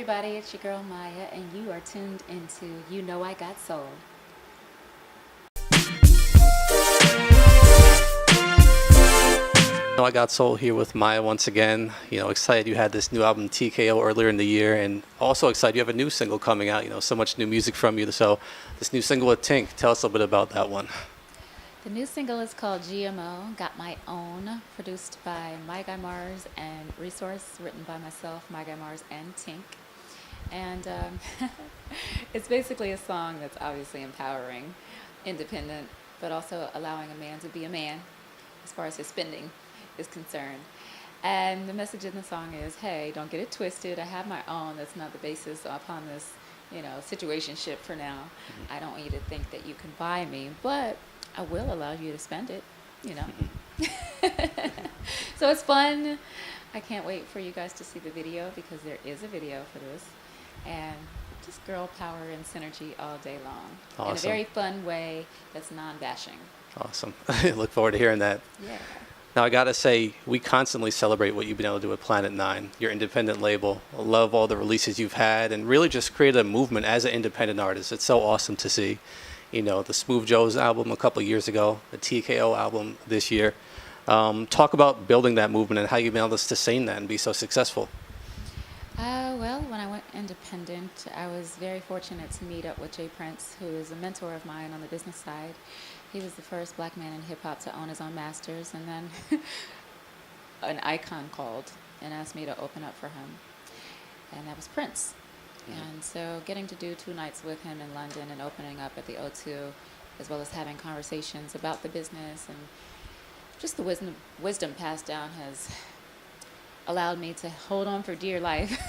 everybody, it's your girl Maya, and you are tuned into You Know I Got Soul. I got Soul here with Maya once again. Excited you had this new album TKO earlier in the year, and also excited you have a new single coming out. So much new music from you. So this new single with Tink, tell us a little bit about that one. The new single is called GMO, Got My Own, produced by My Guy Mars and Resource, written by myself, My Guy Mars, and Tink. And it's basically a song that's obviously empowering, independent, but also allowing a man to be a man as far as his spending is concerned. And the message in the song is, hey, don't get it twisted. I have my own. That's not the basis upon this, situationship for now. Mm-hmm. I don't want you to think that you can buy me, but I will allow you to spend it, So it's fun. I can't wait for you guys to see the video, because there is a video for this. And just girl power and synergy all day long. Awesome. In a very fun way that's non-bashing. Awesome. Look forward to hearing that. Yeah. Now, I got to say, we constantly celebrate what you've been able to do with Planet 9, your independent label. I love all the releases you've had, and really just created a movement as an independent artist. It's so awesome to see. The Smoove Jones album a couple of years ago, the TKO album this year. Talk about building that movement and how you've been able to sustain that and be so successful. Well, when I went independent, I was very fortunate to meet up with Jay Prince, who is a mentor of mine on the business side. He was the first black man in hip-hop to own his own masters, and then an icon called and asked me to open up for him, and that was Prince. And so getting to do 2 nights with him in London and opening up at the O2, as well as having conversations about the business and just the wisdom passed down, has allowed me to hold on for dear life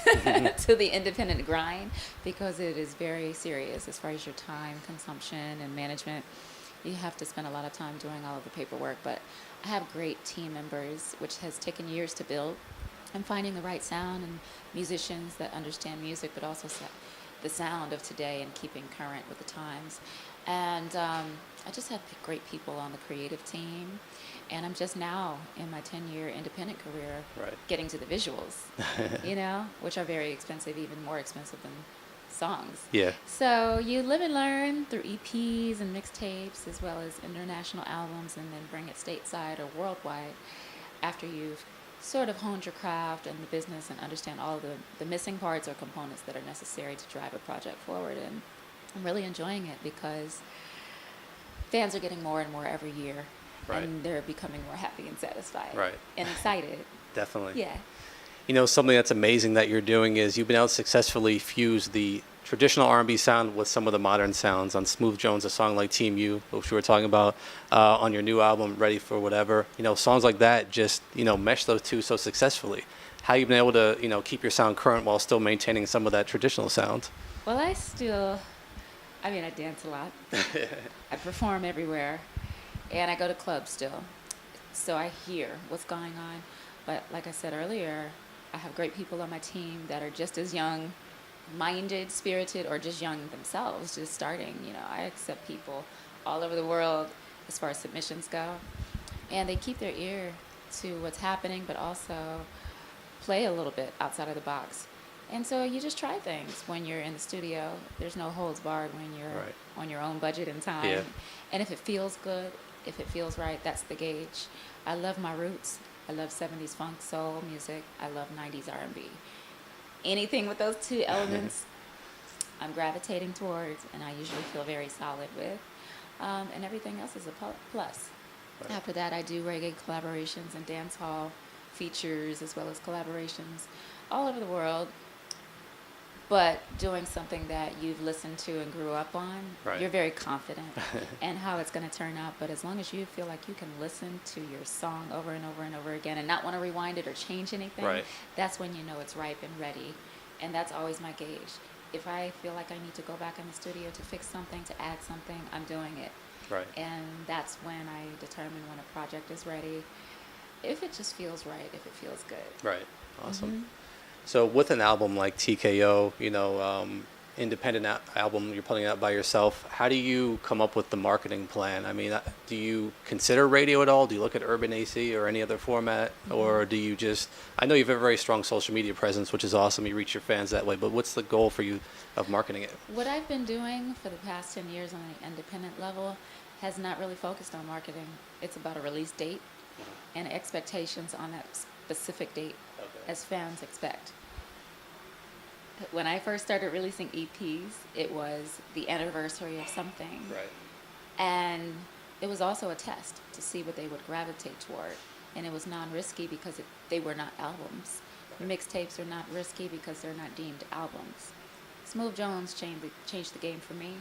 to the independent grind, because it is very serious as far as your time consumption and management. You have to spend a lot of time doing all of the paperwork, but I have great team members, which has taken years to build, and finding the right sound and musicians that understand music, but also the sound of today and keeping current with the times. And I just have great people on the creative team, and I'm just now in my 10-year independent career, getting to the visuals, which are very expensive, even more expensive than songs. Yeah. So you live and learn through EPs and mixtapes, as well as international albums, and then bring it stateside or worldwide after you've sort of honed your craft and the business and understand all the missing parts or components that are necessary to drive a project forward. And I'm really enjoying it, because fans are getting more and more every year, and they're becoming more happy and satisfied and excited. Definitely. Yeah. Something that's amazing that you're doing is you've been able to successfully fuse the traditional R&B sound with some of the modern sounds. On Smoove Jones, a song like Team You, which we were talking about, on your new album, Ready for Whatever. Songs like that just, mesh those two so successfully. How you've been able to, keep your sound current while still maintaining some of that traditional sound? Well, I dance a lot. I perform everywhere, and I go to clubs still. So I hear what's going on. But like I said earlier, I have great people on my team that are just as young-minded, spirited, or just young themselves, just starting. I accept people all over the world as far as submissions go. And they keep their ear to what's happening, but also play a little bit outside of the box. And so you just try things when you're in the studio. There's no holds barred when you're on your own budget and time. Yeah. And if it feels good, if it feels right, that's the gauge. I love my roots. I love 70s funk, soul music. I love 90s R&B. Anything with those 2 elements, I'm gravitating towards, and I usually feel very solid with. And everything else is a plus. After that, I do reggae collaborations and dance hall features, as well as collaborations all over the world. But doing something that you've listened to and grew up on, you're very confident in how it's going to turn out. But as long as you feel like you can listen to your song over and over and over again and not want to rewind it or change anything, that's when you know it's ripe and ready. And that's always my gauge. If I feel like I need to go back in the studio to fix something, to add something, I'm doing it. And that's when I determine when a project is ready, if it just feels right, if it feels good. Awesome. So with an album like TKO, independent album you're putting out by yourself, how do you come up with the marketing plan? I mean, do you consider radio at all? Do you look at Urban AC or any other format? Or do you just, I know you have a very strong social media presence, which is awesome. You reach your fans that way, but what's the goal for you of marketing it? What I've been doing for the past 10 years on the independent level has not really focused on marketing. It's about a release date and expectations on that specific date, as fans expect. When I first started releasing EPs, it was the anniversary of something. Right. And it was also a test to see what they would gravitate toward. And it was non-risky because they were not albums. Right. Mixtapes are not risky because they're not deemed albums. Smoove Jones changed the game for me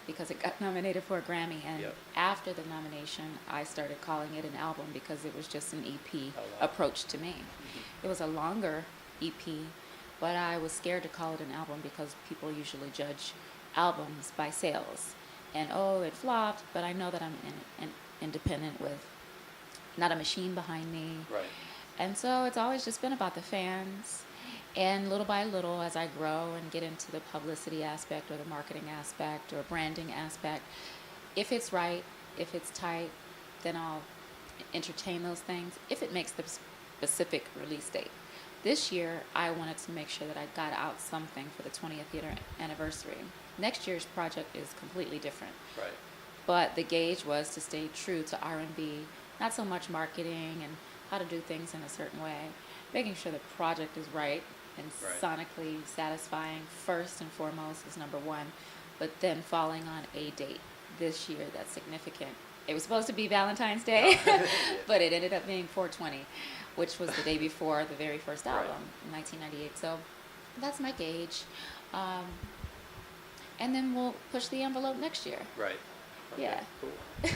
because it got nominated for a Grammy. And after the nomination, I started calling it an album because it was just an EP approach to me. It was a longer EP, but I was scared to call it an album because people usually judge albums by sales. And, it flopped, but I know that I'm independent with not a machine behind me. Right. And so it's always just been about the fans. And little by little, as I grow and get into the publicity aspect or the marketing aspect or branding aspect, if it's right, if it's tight, then I'll entertain those things if it makes the specific release date. This year, I wanted to make sure that I got out something for the 20th year anniversary. Next year's project is completely different. Right. But the gauge was to stay true to R&B, not so much marketing and how to do things in a certain way. Making sure the project is right and sonically satisfying first and foremost is number one, but then falling on a date this year that's significant. It was supposed to be Valentine's Day, but it ended up being 4/20, which was the day before the very first album in 1998. So that's my gauge. And then we'll push the envelope next year. Right. Okay, Yeah. cool.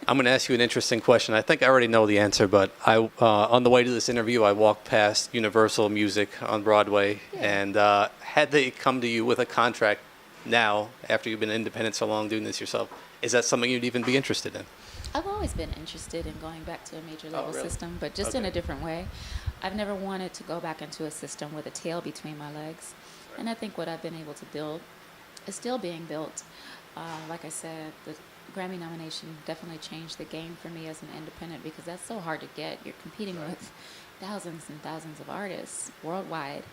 I'm going to ask you an interesting question. I think I already know the answer, but on the way to this interview, I walked past Universal Music on Broadway, and had they come to you with a contract now, after you've been independent so long doing this yourself, is that something you'd even be interested in? I've always been interested in going back to a major label system, but just in a different way. I've never wanted to go back into a system with a tail between my legs. Right. And I think what I've been able to build is still being built. Like I said, the Grammy nomination definitely changed the game for me as an independent because that's so hard to get. You're competing with thousands and thousands of artists worldwide.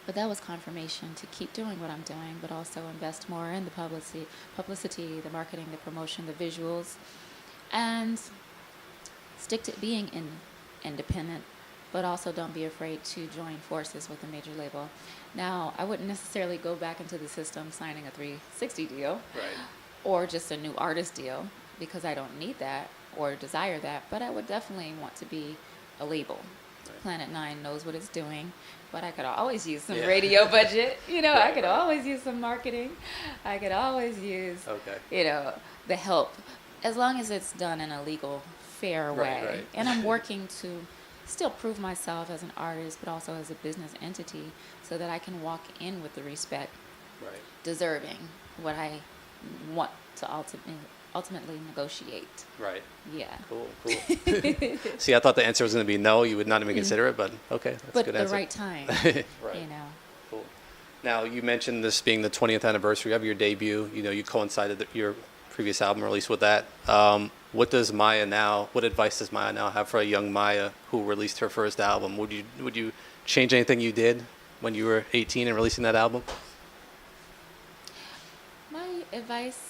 But that was confirmation to keep doing what I'm doing, but also invest more in the publicity, the marketing, the promotion, the visuals, and stick to being independent, but also don't be afraid to join forces with a major label. Now, I wouldn't necessarily go back into the system signing a 360 deal or just a new artist deal because I don't need that or desire that, but I would definitely want to be a label. Planet 9 knows what it's doing, but I could always use some radio budget. I could always use some marketing. I could always use, the help, as long as it's done in a legal, fair way. Right. And I'm working to still prove myself as an artist, but also as a business entity, so that I can walk in with the respect, deserving what I want to ultimately negotiate. Right. Yeah. Cool. See, I thought the answer was going to be no, you would not even consider it, but okay, that's a good answer. But the right time, Cool. Now, you mentioned this being the 20th anniversary of your debut. You coincided your previous album release with that. What advice does Maya now have for a young Maya who released her first album? Would you change anything you did when you were 18 and releasing that album? My advice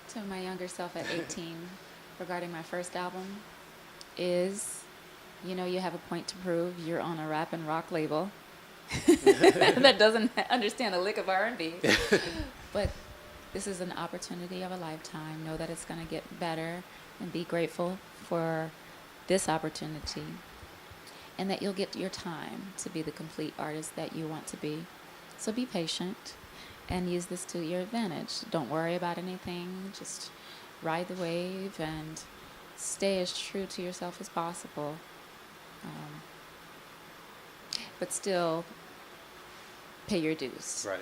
to my younger self at 18 regarding my first album is, you have a point to prove. You're on a rap and rock label that doesn't understand a lick of R&B. But this is an opportunity of a lifetime. Know that it's going to get better and be grateful for this opportunity and that you'll get your time to be the complete artist that you want to be. So be patient and use this to your advantage. Don't worry about anything. Just ride the wave and stay as true to yourself as possible. But still pay your dues. Right.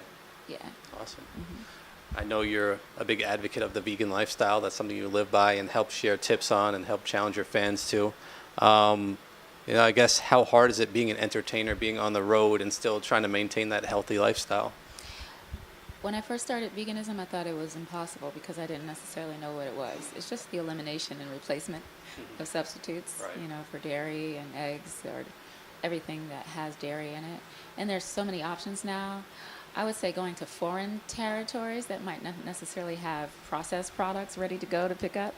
Yeah. Awesome. Mm-hmm. I know you're a big advocate of the vegan lifestyle. That's something you live by and help share tips on and help challenge your fans too. I guess how hard is it being an entertainer, being on the road and still trying to maintain that healthy lifestyle? When I first started veganism, I thought it was impossible because I didn't necessarily know what it was. It's just the elimination and replacement of substitutes, Right. you know, for dairy and eggs or everything that has dairy in it. And there's so many options now. I would say going to foreign territories that might not necessarily have processed products ready to go to pick up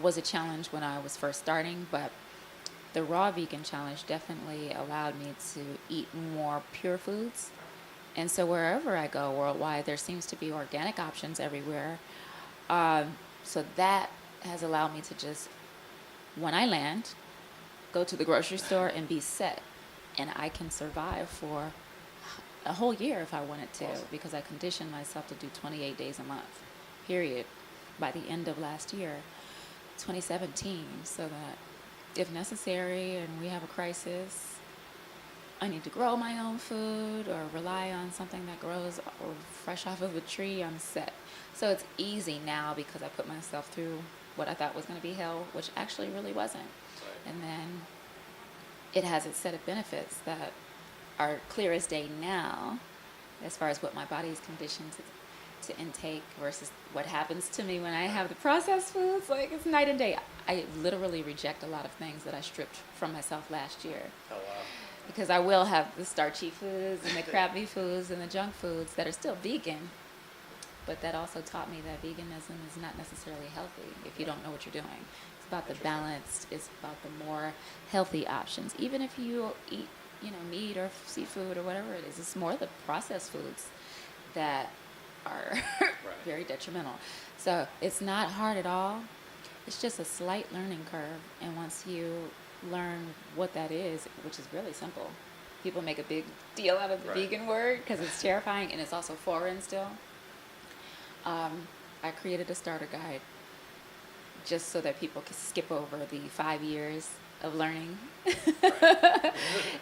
was a challenge when I was first starting, but the raw vegan challenge definitely allowed me to eat more pure foods. And so wherever I go worldwide, there seems to be organic options everywhere. So that has allowed me to just, when I land, go to the grocery store and be set. And I can survive for a whole year if I wanted to, Awesome. because I conditioned myself to do 28 days a month, period, by the end of last year, 2017, so that if necessary and we have a crisis, I need to grow my own food or rely on something that grows or fresh off of a tree, I'm set. So it's easy now because I put myself through what I thought was going to be hell, which actually really wasn't. Right. And then it has its set of benefits that are clear as day now as far as what my body is conditioned to intake versus what happens to me when I have the processed foods. Like, it's night and day. I literally reject a lot of things that I stripped from myself last year. Oh, wow. Because I will have the starchy foods and the crappy foods and the junk foods that are still vegan. But that also taught me that veganism is not necessarily healthy if you don't know what you're doing. It's about the balance. It's about the more healthy options. Even if you eat, you know, meat or seafood or whatever it is, it's more the processed foods that are very detrimental. So it's not hard at all. It's just a slight learning curve. And once you learn what that is, which is really simple. People make a big deal out of the vegan word because it's terrifying and it's also foreign still. I created a starter guide just so that people can skip over the 5 years of learning.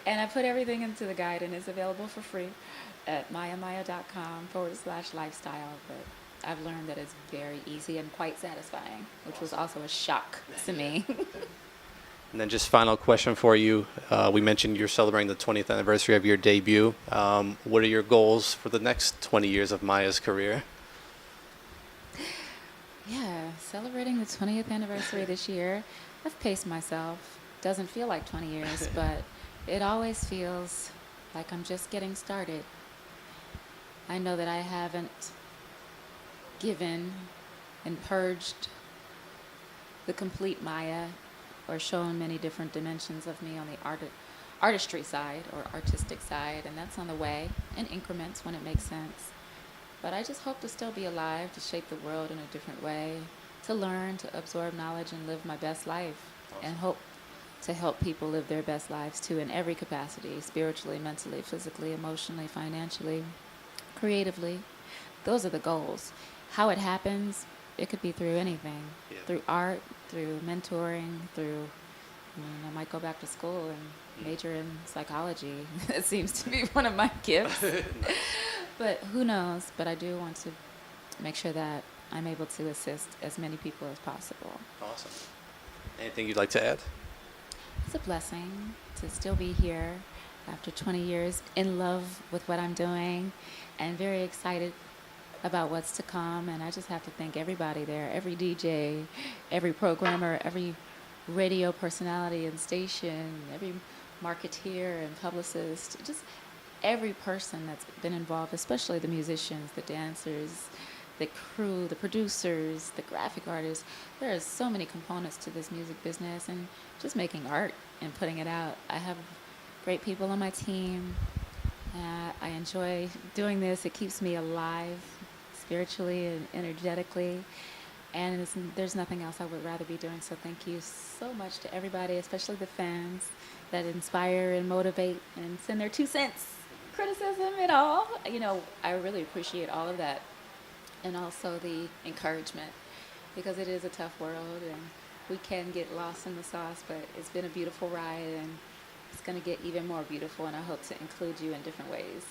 And I put everything into the guide and it's available for free at mayamaya.com/lifestyle. But I've learned that it's very easy and quite satisfying, which was also a shock to me. And then just final question for you. We mentioned you're celebrating the 20th anniversary of your debut. What are your goals for the next 20 years of Maya's career? Yeah, celebrating the 20th anniversary this year. I've paced myself. Doesn't feel like 20 years, but it always feels like I'm just getting started. I know that I haven't given and purged the complete Maya or shown many different dimensions of me on the artistry side or artistic side, and that's on the way in increments when it makes sense. But I just hope to still be alive, to shape the world in a different way, to learn, to absorb knowledge and live my best life, and hope to help people live their best lives too in every capacity, spiritually, mentally, physically, emotionally, financially, creatively. Those are the goals. How it happens, it could be through anything, through art, through mentoring, through, I might go back to school and major in psychology. It seems to be one of my gifts. But who knows? But I do want to make sure that I'm able to assist as many people as possible. Awesome. Anything you'd like to add? It's a blessing to still be here after 20 years, in love with what I'm doing, and very excited about what's to come. And I just have to thank everybody there, every DJ, every programmer, every radio personality and station, every marketeer and publicist, just every person that's been involved, especially the musicians, the dancers, the crew, the producers, the graphic artists. There are so many components to this music business and just making art and putting it out. I have great people on my team. I enjoy doing this. It keeps me alive spiritually and energetically. And there's nothing else I would rather be doing. So thank you so much to everybody, especially the fans that inspire and motivate and send their 2 cents, criticism and all. You know, I really appreciate all of that. And also the encouragement, because it is a tough world and we can get lost in the sauce, but it's been a beautiful ride and it's going to get even more beautiful, and I hope to include you in different ways.